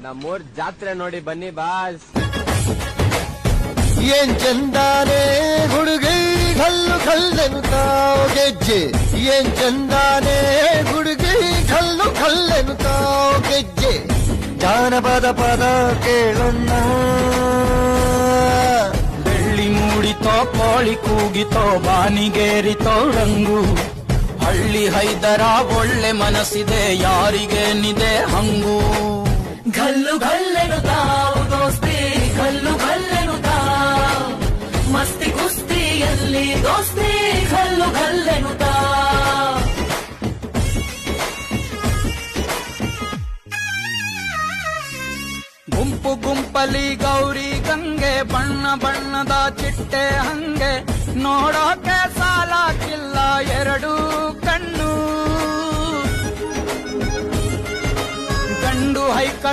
ನಮ್ಮೂರ್ ಜಾತ್ರೆ ನೋಡಿ ಬನ್ನಿ ಬಾಸ್. ಏನ್ ಚಂದಾನೆ ಹುಡುಗಿ ಕಲ್ಲು ಕಲ್ಲೆನುತ್ತಾವ್ ಗೆಜ್ಜೆ, ಏನ್ ಚಂದಾನೆ ಹುಡುಗಿ ಕಲ್ಲು ಕಲ್ಲೆನುತ್ತಾವ್ ಗೆಜ್ಜೆ. ಜಾನಪದ ಪದ ಕೇಳಣ್ಣ, ಬೆಳ್ಳಿ ಮೂಡಿತೋ ಕೋಳಿ ಕೂಗಿತೋ ಬಾನಿಗೇರಿತೋ ರಂಗು. ಹಳ್ಳಿ ಹೈದರ ಒಳ್ಳೆ ಮನಸ್ಸಿದೆ ಯಾರಿಗೇನಿದೆ ಹಂಗು. ಗಲ್ಲು ಗಲ್ಲೆನುತ್ತಾವ್ ದೋಸ್ತಿ, ಗಲ್ಲು ಗಲ್ಲೆನುತ್ತಾವ್ ಮಸ್ತಿ ಕುಸ್ತಿಯಲ್ಲಿ ದೋಸ್ತಿ, ಗಲ್ಲು ಗಲ್ಲೆನುತ್ತಾವ್. ಗುಂಪು ಗುಂಪಲಿ ಗೌರಿ ಗಂಗೆ, ಬಣ್ಣ ಬಣ್ಣದ ಚಿಟ್ಟೆ ಹಂಗೆ. ನೋಡೋಕೆ ಸಾಲಾಕಿಲ್ಲ ಎರಡು ಕಣ್ಣು. ಗಂಡು ಹೈಕಳು